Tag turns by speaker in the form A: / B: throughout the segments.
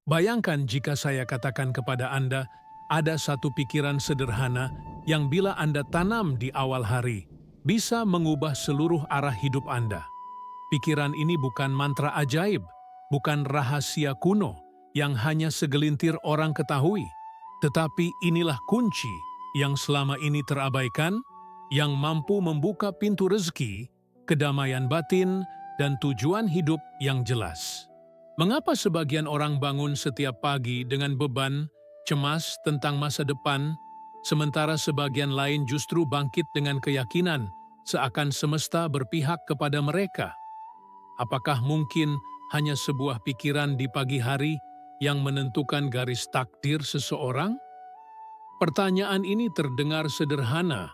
A: Bayangkan jika saya katakan kepada Anda, ada satu pikiran sederhana yang bila Anda tanam di awal hari, bisa mengubah seluruh arah hidup Anda. Pikiran ini bukan mantra ajaib, bukan rahasia kuno yang hanya segelintir orang ketahui, tetapi inilah kunci yang selama ini terabaikan, yang mampu membuka pintu rezeki, kedamaian batin, dan tujuan hidup yang jelas. Mengapa sebagian orang bangun setiap pagi dengan beban, cemas tentang masa depan, sementara sebagian lain justru bangkit dengan keyakinan seakan semesta berpihak kepada mereka? Apakah mungkin hanya sebuah pikiran di pagi hari yang menentukan garis takdir seseorang? Pertanyaan ini terdengar sederhana,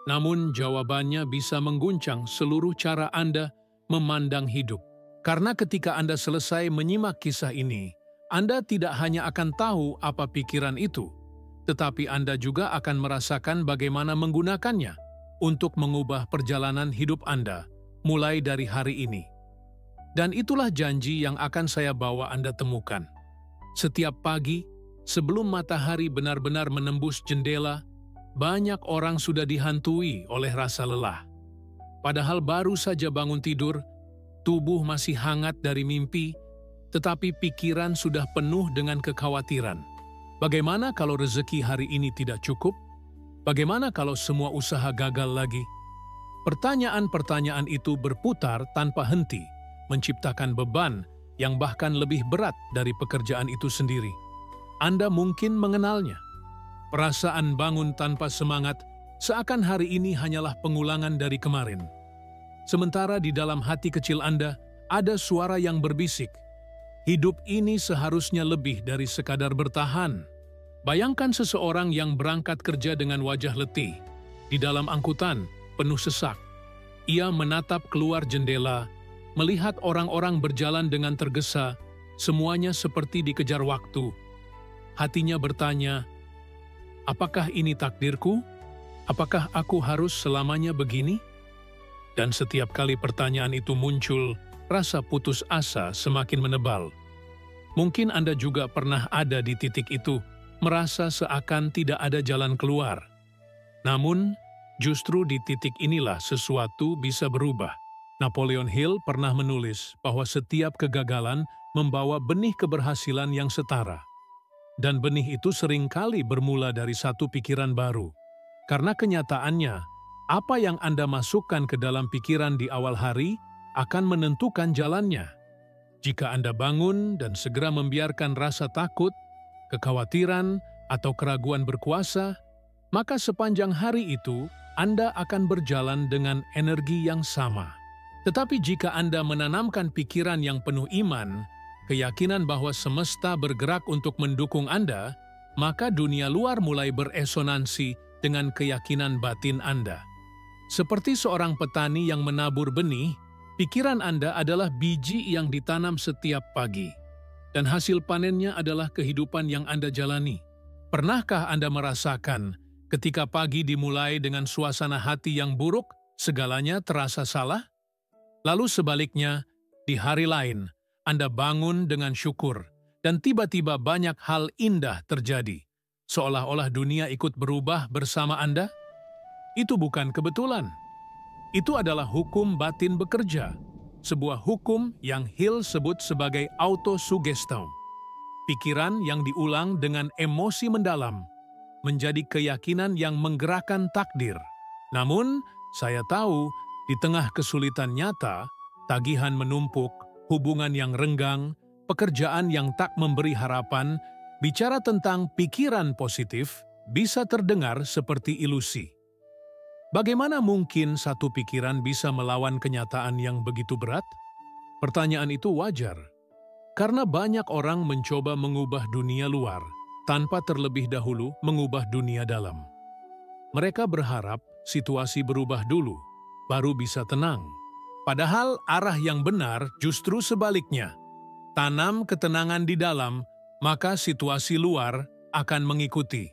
A: namun jawabannya bisa mengguncang seluruh cara Anda memandang hidup. Karena ketika Anda selesai menyimak kisah ini, Anda tidak hanya akan tahu apa pikiran itu, tetapi Anda juga akan merasakan bagaimana menggunakannya untuk mengubah perjalanan hidup Anda mulai dari hari ini. Dan itulah janji yang akan saya bawa Anda temukan. Setiap pagi, sebelum matahari benar-benar menembus jendela, banyak orang sudah dihantui oleh rasa lelah. Padahal baru saja bangun tidur, tubuh masih hangat dari mimpi, tetapi pikiran sudah penuh dengan kekhawatiran. Bagaimana kalau rezeki hari ini tidak cukup? Bagaimana kalau semua usaha gagal lagi? Pertanyaan-pertanyaan itu berputar tanpa henti, menciptakan beban yang bahkan lebih berat dari pekerjaan itu sendiri. Anda mungkin mengenalnya. Perasaan bangun tanpa semangat, seakan hari ini hanyalah pengulangan dari kemarin. Sementara di dalam hati kecil Anda, ada suara yang berbisik. Hidup ini seharusnya lebih dari sekadar bertahan. Bayangkan seseorang yang berangkat kerja dengan wajah letih. Di dalam angkutan, penuh sesak. Ia menatap keluar jendela, melihat orang-orang berjalan dengan tergesa, semuanya seperti dikejar waktu. Hatinya bertanya, apakah ini takdirku? Apakah aku harus selamanya begini? Dan setiap kali pertanyaan itu muncul, rasa putus asa semakin menebal. Mungkin Anda juga pernah ada di titik itu, merasa seakan tidak ada jalan keluar. Namun, justru di titik inilah sesuatu bisa berubah. Napoleon Hill pernah menulis bahwa setiap kegagalan membawa benih keberhasilan yang setara. Dan benih itu seringkali bermula dari satu pikiran baru. Karena kenyataannya, apa yang Anda masukkan ke dalam pikiran di awal hari akan menentukan jalannya. Jika Anda bangun dan segera membiarkan rasa takut, kekhawatiran, atau keraguan berkuasa, maka sepanjang hari itu Anda akan berjalan dengan energi yang sama. Tetapi jika Anda menanamkan pikiran yang penuh iman, keyakinan bahwa semesta bergerak untuk mendukung Anda, maka dunia luar mulai beresonansi dengan keyakinan batin Anda. Seperti seorang petani yang menabur benih, pikiran Anda adalah biji yang ditanam setiap pagi. Dan hasil panennya adalah kehidupan yang Anda jalani. Pernahkah Anda merasakan ketika pagi dimulai dengan suasana hati yang buruk, segalanya terasa salah? Lalu sebaliknya, di hari lain, Anda bangun dengan syukur, dan tiba-tiba banyak hal indah terjadi, seolah-olah dunia ikut berubah bersama Anda? Itu bukan kebetulan. Itu adalah hukum batin bekerja, sebuah hukum yang Hill sebut sebagai autosuggestion. Pikiran yang diulang dengan emosi mendalam menjadi keyakinan yang menggerakkan takdir. Namun, saya tahu di tengah kesulitan nyata, tagihan menumpuk, hubungan yang renggang, pekerjaan yang tak memberi harapan, bicara tentang pikiran positif bisa terdengar seperti ilusi. Bagaimana mungkin satu pikiran bisa melawan kenyataan yang begitu berat? Pertanyaan itu wajar, karena banyak orang mencoba mengubah dunia luar tanpa terlebih dahulu mengubah dunia dalam. Mereka berharap situasi berubah dulu, baru bisa tenang. Padahal arah yang benar justru sebaliknya. Tanam ketenangan di dalam, maka situasi luar akan mengikuti.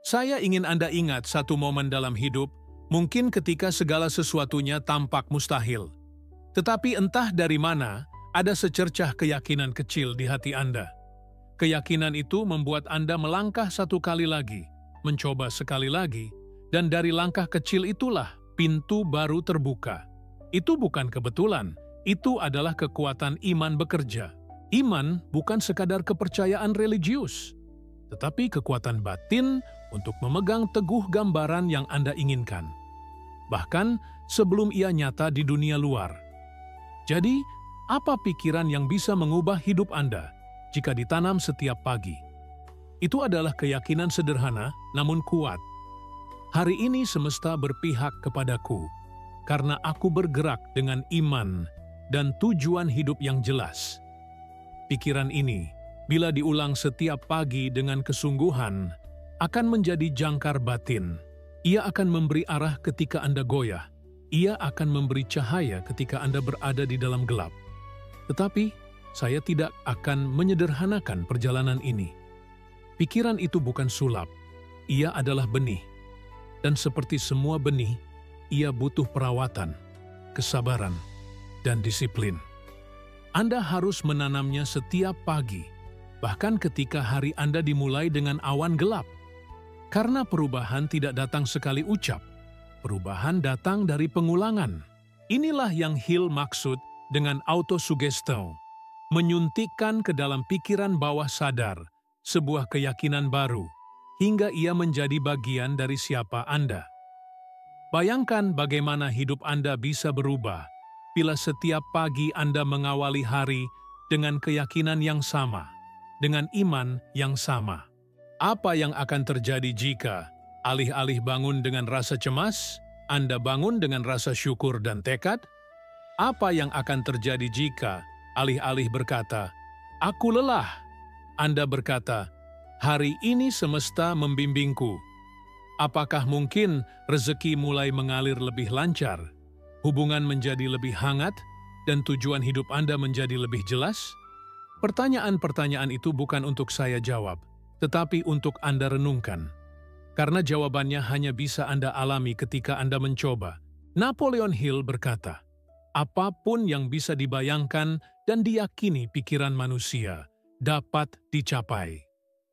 A: Saya ingin Anda ingat satu momen dalam hidup, mungkin ketika segala sesuatunya tampak mustahil. Tetapi entah dari mana, ada secercah keyakinan kecil di hati Anda. Keyakinan itu membuat Anda melangkah satu kali lagi, mencoba sekali lagi, dan dari langkah kecil itulah pintu baru terbuka. Itu bukan kebetulan, itu adalah kekuatan iman bekerja. Iman bukan sekadar kepercayaan religius, tetapi kekuatan batin untuk memegang teguh gambaran yang Anda inginkan, bahkan sebelum ia nyata di dunia luar. Jadi, apa pikiran yang bisa mengubah hidup Anda jika ditanam setiap pagi? Itu adalah keyakinan sederhana namun kuat. Hari ini semesta berpihak kepadaku, karena aku bergerak dengan iman dan tujuan hidup yang jelas. Pikiran ini, bila diulang setiap pagi dengan kesungguhan, akan menjadi jangkar batin. Ia akan memberi arah ketika Anda goyah. Ia akan memberi cahaya ketika Anda berada di dalam gelap. Tetapi, saya tidak akan menyederhanakan perjalanan ini. Pikiran itu bukan sulap. Ia adalah benih. Dan seperti semua benih, ia butuh perawatan, kesabaran, dan disiplin. Anda harus menanamnya setiap pagi, bahkan ketika hari Anda dimulai dengan awan gelap. Karena perubahan tidak datang sekali ucap, perubahan datang dari pengulangan. Inilah yang Hill maksud dengan autosuggestion, menyuntikkan ke dalam pikiran bawah sadar sebuah keyakinan baru, hingga ia menjadi bagian dari siapa Anda. Bayangkan bagaimana hidup Anda bisa berubah bila setiap pagi Anda mengawali hari dengan keyakinan yang sama, dengan iman yang sama. Apa yang akan terjadi jika, alih-alih bangun dengan rasa cemas, Anda bangun dengan rasa syukur dan tekad? Apa yang akan terjadi jika, alih-alih berkata, "Aku lelah," Anda berkata, "Hari ini semesta membimbingku"? Apakah mungkin rezeki mulai mengalir lebih lancar? Hubungan menjadi lebih hangat, dan tujuan hidup Anda menjadi lebih jelas? Pertanyaan-pertanyaan itu bukan untuk saya jawab, tetapi untuk Anda renungkan. Karena jawabannya hanya bisa Anda alami ketika Anda mencoba. Napoleon Hill berkata, apapun yang bisa dibayangkan dan diyakini pikiran manusia dapat dicapai.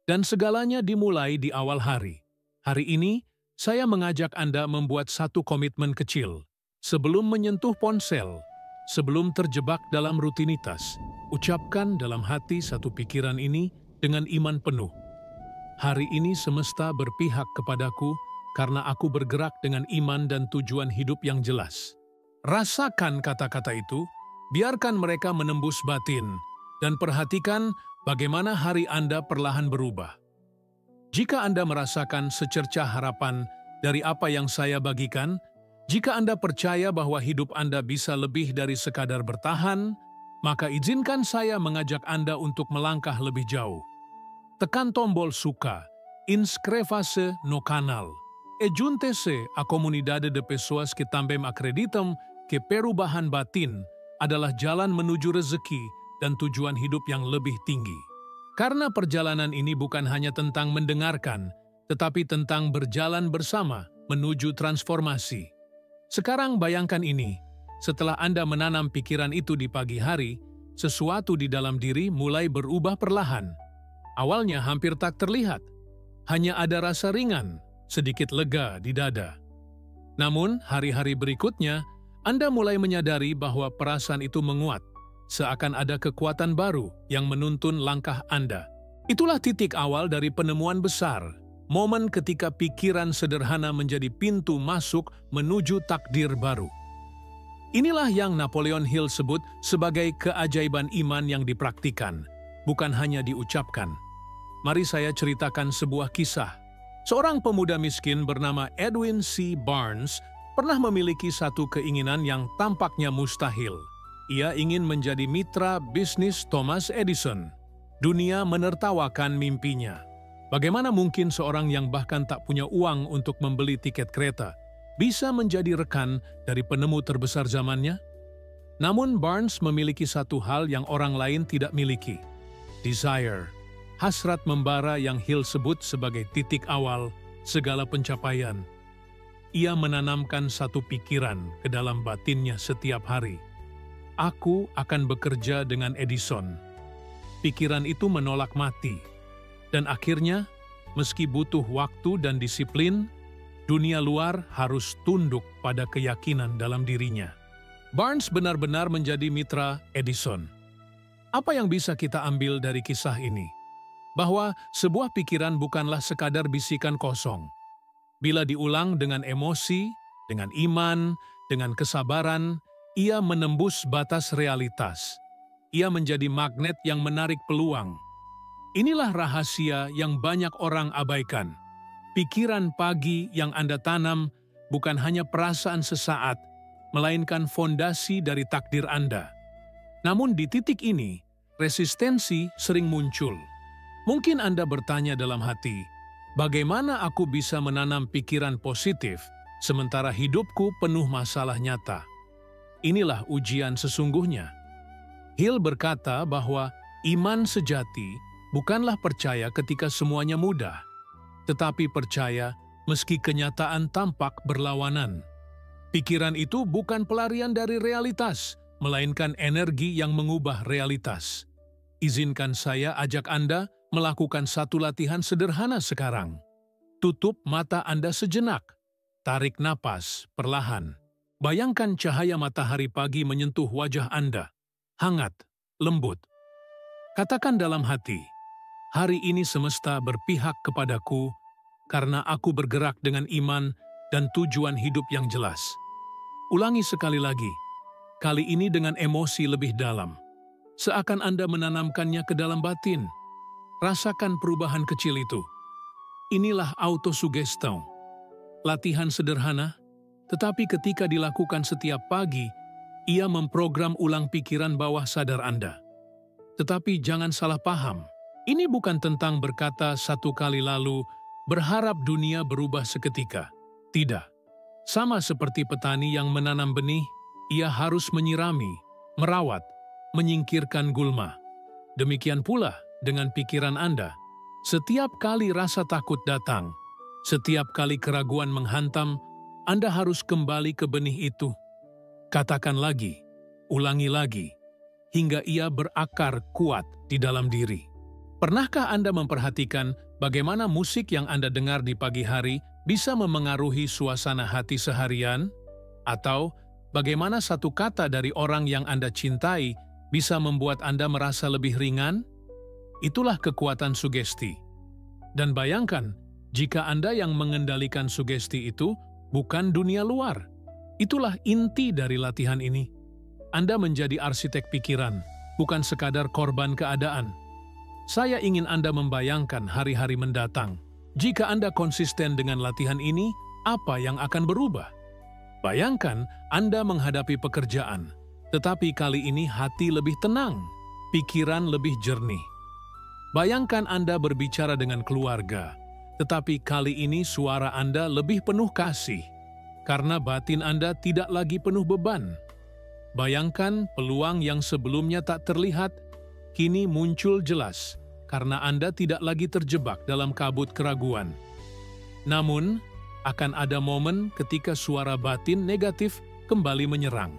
A: Dan segalanya dimulai di awal hari. Hari ini, saya mengajak Anda membuat satu komitmen kecil. Sebelum menyentuh ponsel, sebelum terjebak dalam rutinitas, ucapkan dalam hati satu pikiran ini dengan iman penuh. Hari ini semesta berpihak kepadaku karena aku bergerak dengan iman dan tujuan hidup yang jelas. Rasakan kata-kata itu, biarkan mereka menembus batin, dan perhatikan bagaimana hari Anda perlahan berubah. Jika Anda merasakan secercah harapan dari apa yang saya bagikan, jika Anda percaya bahwa hidup Anda bisa lebih dari sekadar bertahan, maka izinkan saya mengajak Anda untuk melangkah lebih jauh. Tekan tombol suka, inscreva-se no canal, e junte-se a comunidade de pessoas que também acreditam que perubahan batin adalah jalan menuju rezeki dan tujuan hidup yang lebih tinggi. Karena perjalanan ini bukan hanya tentang mendengarkan, tetapi tentang berjalan bersama menuju transformasi. Sekarang bayangkan ini, setelah Anda menanam pikiran itu di pagi hari, sesuatu di dalam diri mulai berubah perlahan. Awalnya hampir tak terlihat, hanya ada rasa ringan, sedikit lega di dada. Namun, hari-hari berikutnya, Anda mulai menyadari bahwa perasaan itu menguat, seakan ada kekuatan baru yang menuntun langkah Anda. Itulah titik awal dari penemuan besar, momen ketika pikiran sederhana menjadi pintu masuk menuju takdir baru. Inilah yang Napoleon Hill sebut sebagai keajaiban iman yang dipraktikan, bukan hanya diucapkan. Mari saya ceritakan sebuah kisah. Seorang pemuda miskin bernama Edwin C. Barnes pernah memiliki satu keinginan yang tampaknya mustahil. Ia ingin menjadi mitra bisnis Thomas Edison. Dunia menertawakan mimpinya. Bagaimana mungkin seorang yang bahkan tak punya uang untuk membeli tiket kereta bisa menjadi rekan dari penemu terbesar zamannya? Namun Barnes memiliki satu hal yang orang lain tidak miliki. Desire, hasrat membara yang Hill sebut sebagai titik awal segala pencapaian. Ia menanamkan satu pikiran ke dalam batinnya setiap hari. Aku akan bekerja dengan Edison. pikiran itu menolak mati. Dan akhirnya, meski butuh waktu dan disiplin, dunia luar harus tunduk pada keyakinan dalam dirinya. Barnes benar-benar menjadi mitra Edison. Apa yang bisa kita ambil dari kisah ini? Bahwa sebuah pikiran bukanlah sekadar bisikan kosong. Bila diulang dengan emosi, dengan iman, dengan kesabaran, ia menembus batas realitas. Ia menjadi magnet yang menarik peluang. Inilah rahasia yang banyak orang abaikan. Pikiran pagi yang Anda tanam bukan hanya perasaan sesaat, melainkan fondasi dari takdir Anda. Namun di titik ini, resistensi sering muncul. Mungkin Anda bertanya dalam hati, bagaimana aku bisa menanam pikiran positif sementara hidupku penuh masalah nyata? Inilah ujian sesungguhnya. Hill berkata bahwa iman sejati bukanlah percaya ketika semuanya mudah, tetapi percaya meski kenyataan tampak berlawanan. Pikiran itu bukan pelarian dari realitas, melainkan energi yang mengubah realitas. Izinkan saya ajak Anda melakukan satu latihan sederhana sekarang. Tutup mata Anda sejenak. Tarik napas perlahan. Bayangkan cahaya matahari pagi menyentuh wajah Anda. Hangat, lembut. Katakan dalam hati, hari ini semesta berpihak kepadaku karena aku bergerak dengan iman dan tujuan hidup yang jelas. Ulangi sekali lagi, kali ini dengan emosi lebih dalam. Seakan Anda menanamkannya ke dalam batin. Rasakan perubahan kecil itu. Inilah autosuggestion. Latihan sederhana, tetapi ketika dilakukan setiap pagi, ia memprogram ulang pikiran bawah sadar Anda. Tetapi jangan salah paham. Ini bukan tentang berkata satu kali lalu, berharap dunia berubah seketika. Tidak. Sama seperti petani yang menanam benih, ia harus menyirami, merawat, menyingkirkan gulma. Demikian pula dengan pikiran Anda. Setiap kali rasa takut datang, setiap kali keraguan menghantam, Anda harus kembali ke benih itu. Katakan lagi, ulangi lagi, hingga ia berakar kuat di dalam diri. Pernahkah Anda memperhatikan bagaimana musik yang Anda dengar di pagi hari bisa memengaruhi suasana hati seharian? Atau bagaimana satu kata dari orang yang Anda cintai bisa membuat Anda merasa lebih ringan? Itulah kekuatan sugesti. Dan bayangkan, jika Anda yang mengendalikan sugesti itu bukan dunia luar. Itulah inti dari latihan ini. Anda menjadi arsitek pikiran, bukan sekadar korban keadaan. Saya ingin Anda membayangkan hari-hari mendatang. Jika Anda konsisten dengan latihan ini, apa yang akan berubah? Bayangkan Anda menghadapi pekerjaan, tetapi kali ini hati lebih tenang, pikiran lebih jernih. Bayangkan Anda berbicara dengan keluarga, tetapi kali ini suara Anda lebih penuh kasih, karena batin Anda tidak lagi penuh beban. Bayangkan peluang yang sebelumnya tak terlihat, kini muncul jelas, karena Anda tidak lagi terjebak dalam kabut keraguan. Namun, akan ada momen ketika suara batin negatif kembali menyerang.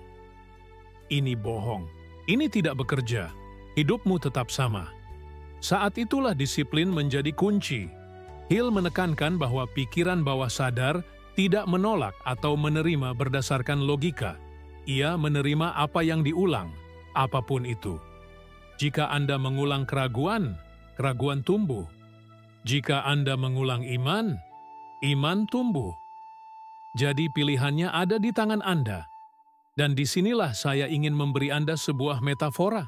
A: Ini bohong, ini tidak bekerja, hidupmu tetap sama. Saat itulah disiplin menjadi kunci. Hill menekankan bahwa pikiran bawah sadar tidak menolak atau menerima berdasarkan logika. Ia menerima apa yang diulang, apapun itu. Jika Anda mengulang keraguan, keraguan tumbuh. Jika Anda mengulang iman, iman tumbuh. Jadi pilihannya ada di tangan Anda. Dan disinilah saya ingin memberi Anda sebuah metafora.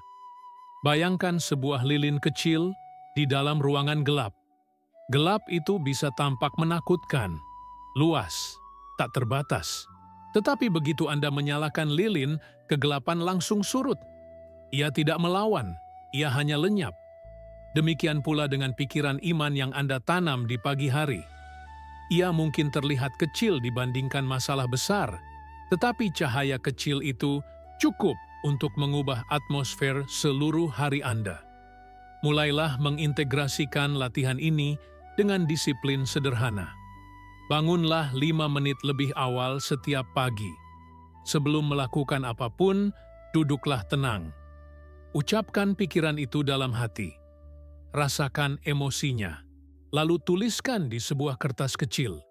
A: Bayangkan sebuah lilin kecil di dalam ruangan gelap. Gelap itu bisa tampak menakutkan, luas, tak terbatas. Tetapi begitu Anda menyalakan lilin, kegelapan langsung surut. Ia tidak melawan, ia hanya lenyap. Demikian pula dengan pikiran iman yang Anda tanam di pagi hari. Ia mungkin terlihat kecil dibandingkan masalah besar, tetapi cahaya kecil itu cukup untuk mengubah atmosfer seluruh hari Anda. Mulailah mengintegrasikan latihan ini dengan disiplin sederhana. Bangunlah 5 menit lebih awal setiap pagi. Sebelum melakukan apapun, duduklah tenang. Ucapkan pikiran itu dalam hati. Rasakan emosinya. Lalu tuliskan di sebuah kertas kecil.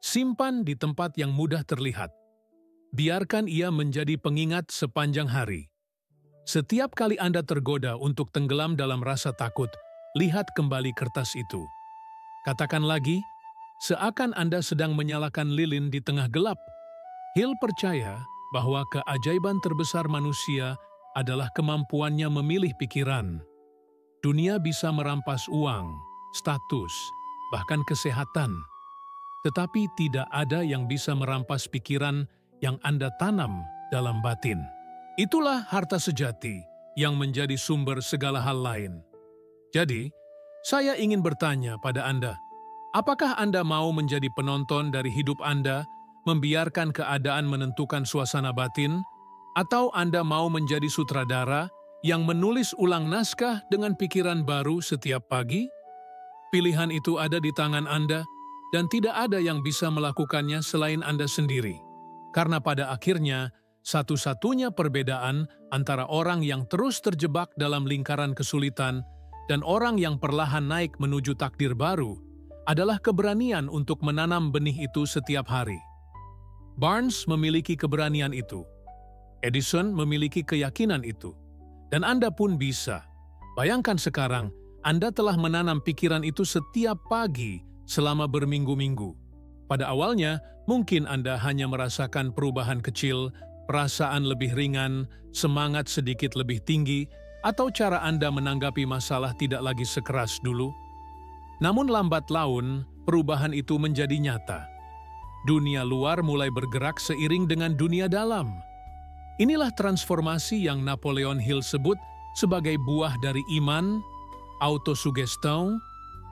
A: Simpan di tempat yang mudah terlihat. Biarkan ia menjadi pengingat sepanjang hari. Setiap kali Anda tergoda untuk tenggelam dalam rasa takut, lihat kembali kertas itu. Katakan lagi, seakan Anda sedang menyalakan lilin di tengah gelap. Hill percaya bahwa keajaiban terbesar manusia adalah kemampuannya memilih pikiran. Dunia bisa merampas uang, status, bahkan kesehatan. Tetapi tidak ada yang bisa merampas pikiran yang Anda tanam dalam batin. Itulah harta sejati yang menjadi sumber segala hal lain. Jadi, saya ingin bertanya pada Anda, apakah Anda mau menjadi penonton dari hidup Anda, membiarkan keadaan menentukan suasana batin, atau Anda mau menjadi sutradara yang menulis ulang naskah dengan pikiran baru setiap pagi? Pilihan itu ada di tangan Anda, dan tidak ada yang bisa melakukannya selain Anda sendiri. Karena pada akhirnya, satu-satunya perbedaan antara orang yang terus terjebak dalam lingkaran kesulitan dan orang yang perlahan naik menuju takdir baru adalah keberanian untuk menanam benih itu setiap hari. Barnes memiliki keberanian itu. Edison memiliki keyakinan itu. Dan Anda pun bisa. Bayangkan sekarang, Anda telah menanam pikiran itu setiap pagi selama berminggu-minggu. Pada awalnya, mungkin Anda hanya merasakan perubahan kecil, perasaan lebih ringan, semangat sedikit lebih tinggi, atau cara Anda menanggapi masalah tidak lagi sekeras dulu. Namun lambat laun, perubahan itu menjadi nyata. Dunia luar mulai bergerak seiring dengan dunia dalam. Inilah transformasi yang Napoleon Hill sebut sebagai buah dari iman, autosuggestion,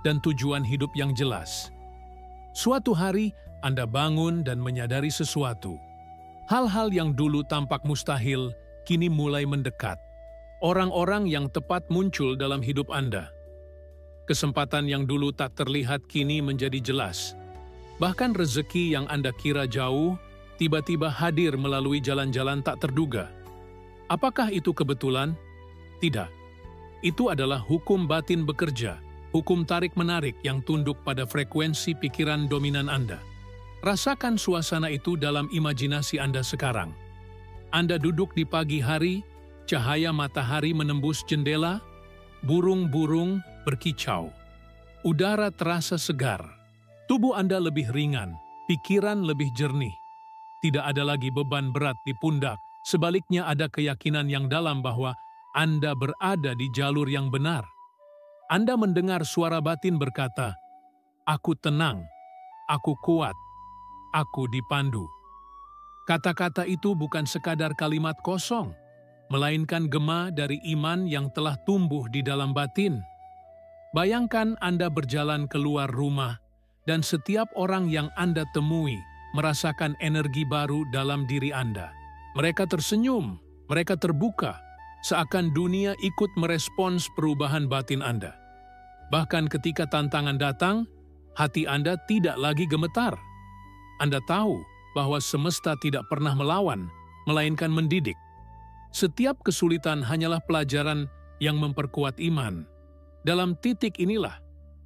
A: dan tujuan hidup yang jelas. Suatu hari, Anda bangun dan menyadari sesuatu. Hal-hal yang dulu tampak mustahil, kini mulai mendekat. Orang-orang yang tepat muncul dalam hidup Anda. Kesempatan yang dulu tak terlihat kini menjadi jelas. Bahkan rezeki yang Anda kira jauh, tiba-tiba hadir melalui jalan-jalan tak terduga. Apakah itu kebetulan? Tidak. Itu adalah hukum batin bekerja, hukum tarik-menarik yang tunduk pada frekuensi pikiran dominan Anda. Rasakan suasana itu dalam imajinasi Anda sekarang. Anda duduk di pagi hari, cahaya matahari menembus jendela, burung-burung berkicau. Udara terasa segar, tubuh Anda lebih ringan, pikiran lebih jernih. Tidak ada lagi beban berat di pundak, sebaliknya ada keyakinan yang dalam bahwa Anda berada di jalur yang benar. Anda mendengar suara batin berkata, "Aku tenang, aku kuat, aku dipandu." Kata-kata itu bukan sekadar kalimat kosong, melainkan gema dari iman yang telah tumbuh di dalam batin. Bayangkan Anda berjalan keluar rumah, dan setiap orang yang Anda temui merasakan energi baru dalam diri Anda. Mereka tersenyum, mereka terbuka, seakan dunia ikut merespons perubahan batin Anda. Bahkan ketika tantangan datang, hati Anda tidak lagi gemetar. Anda tahu bahwa semesta tidak pernah melawan, melainkan mendidik. Setiap kesulitan hanyalah pelajaran yang memperkuat iman. Dalam titik inilah,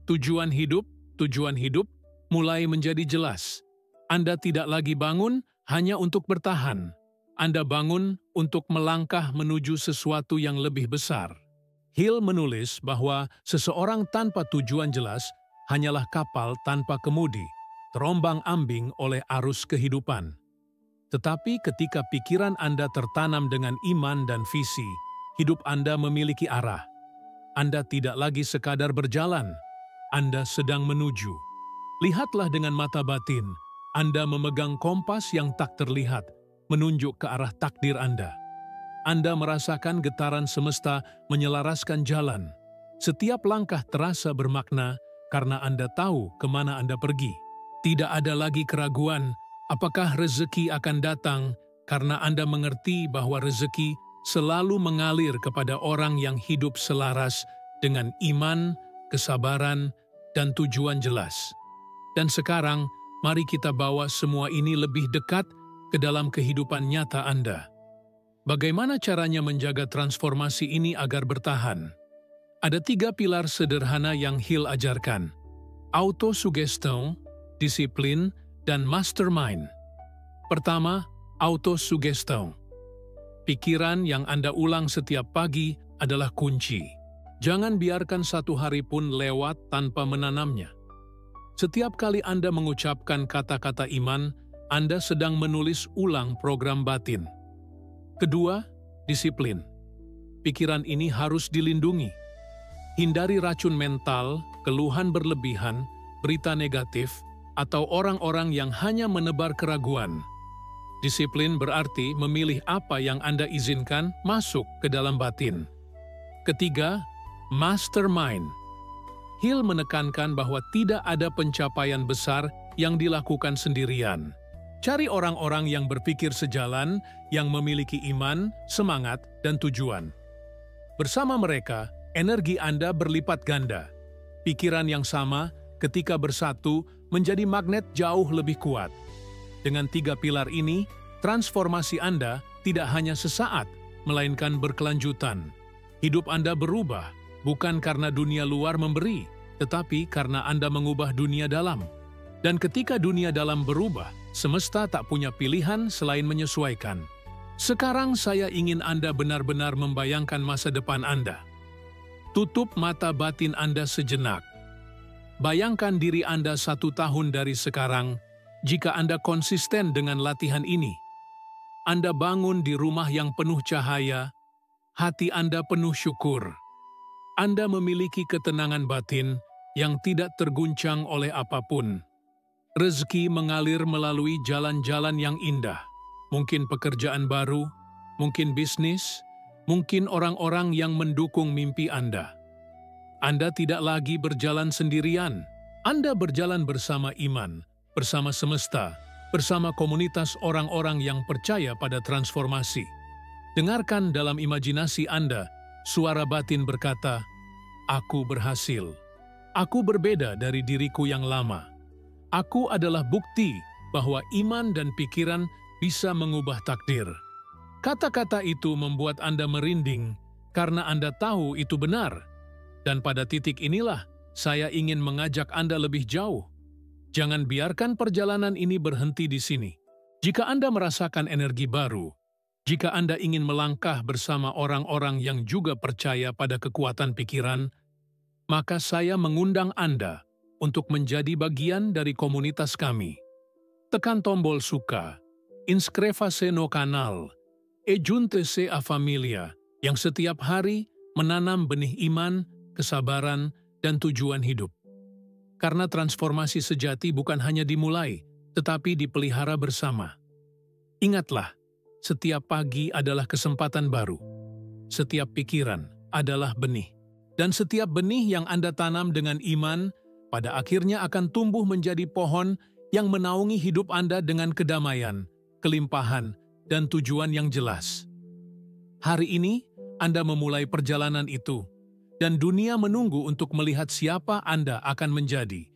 A: tujuan hidup mulai menjadi jelas. Anda tidak lagi bangun hanya untuk bertahan. Anda bangun untuk melangkah menuju sesuatu yang lebih besar. Hill menulis bahwa seseorang tanpa tujuan jelas hanyalah kapal tanpa kemudi, terombang-ambing oleh arus kehidupan. Tetapi ketika pikiran Anda tertanam dengan iman dan visi, hidup Anda memiliki arah. Anda tidak lagi sekadar berjalan, Anda sedang menuju. Lihatlah dengan mata batin, Anda memegang kompas yang tak terlihat, menunjuk ke arah takdir Anda. Anda merasakan getaran semesta menyelaraskan jalan. Setiap langkah terasa bermakna karena Anda tahu kemana Anda pergi. Tidak ada lagi keraguan apakah rezeki akan datang karena Anda mengerti bahwa rezeki selalu mengalir kepada orang yang hidup selaras dengan iman, kesabaran, dan tujuan jelas. Dan sekarang, mari kita bawa semua ini lebih dekat ke dalam kehidupan nyata Anda. Bagaimana caranya menjaga transformasi ini agar bertahan? Ada 3 pilar sederhana yang Hill ajarkan: autosuggestion, disiplin, dan mastermind. Pertama, autosuggestion. Pikiran yang Anda ulang setiap pagi adalah kunci. Jangan biarkan satu hari pun lewat tanpa menanamnya. Setiap kali Anda mengucapkan kata-kata iman, Anda sedang menulis ulang program batin. Kedua, disiplin. Pikiran ini harus dilindungi. Hindari racun mental, keluhan berlebihan, berita negatif, atau orang-orang yang hanya menebar keraguan. Disiplin berarti memilih apa yang Anda izinkan masuk ke dalam batin. Ketiga, mastermind. Hill menekankan bahwa tidak ada pencapaian besar yang dilakukan sendirian. Cari orang-orang yang berpikir sejalan, yang memiliki iman, semangat, dan tujuan. Bersama mereka, energi Anda berlipat ganda. Pikiran yang sama, ketika bersatu, menjadi magnet jauh lebih kuat. Dengan 3 pilar ini, transformasi Anda tidak hanya sesaat, melainkan berkelanjutan. Hidup Anda berubah, bukan karena dunia luar memberi, tetapi karena Anda mengubah dunia dalam. Dan ketika dunia dalam berubah, semesta tak punya pilihan selain menyesuaikan. Sekarang saya ingin Anda benar-benar membayangkan masa depan Anda. Tutup mata batin Anda sejenak. Bayangkan diri Anda 1 tahun dari sekarang, jika Anda konsisten dengan latihan ini. Anda bangun di rumah yang penuh cahaya, hati Anda penuh syukur. Anda memiliki ketenangan batin yang tidak terguncang oleh apapun. Rezeki mengalir melalui jalan-jalan yang indah. Mungkin pekerjaan baru, mungkin bisnis, mungkin orang-orang yang mendukung mimpi Anda. Anda tidak lagi berjalan sendirian. Anda berjalan bersama iman, bersama semesta, bersama komunitas orang-orang yang percaya pada transformasi. Dengarkan dalam imajinasi Anda, suara batin berkata, "Aku berhasil. Aku berbeda dari diriku yang lama. Aku adalah bukti bahwa iman dan pikiran bisa mengubah takdir." Kata-kata itu membuat Anda merinding karena Anda tahu itu benar. Dan pada titik inilah saya ingin mengajak Anda lebih jauh. Jangan biarkan perjalanan ini berhenti di sini. Jika Anda merasakan energi baru, jika Anda ingin melangkah bersama orang-orang yang juga percaya pada kekuatan pikiran, maka saya mengundang Anda untuk menjadi bagian dari komunitas kami. Tekan tombol suka, inscrevase no kanal, e júntese a familia, yang setiap hari menanam benih iman, kesabaran, dan tujuan hidup. Karena transformasi sejati bukan hanya dimulai, tetapi dipelihara bersama. Ingatlah, setiap pagi adalah kesempatan baru. Setiap pikiran adalah benih. Dan setiap benih yang Anda tanam dengan iman, pada akhirnya akan tumbuh menjadi pohon yang menaungi hidup Anda dengan kedamaian, kelimpahan, dan tujuan yang jelas. Hari ini, Anda memulai perjalanan itu, dan dunia menunggu untuk melihat siapa Anda akan menjadi.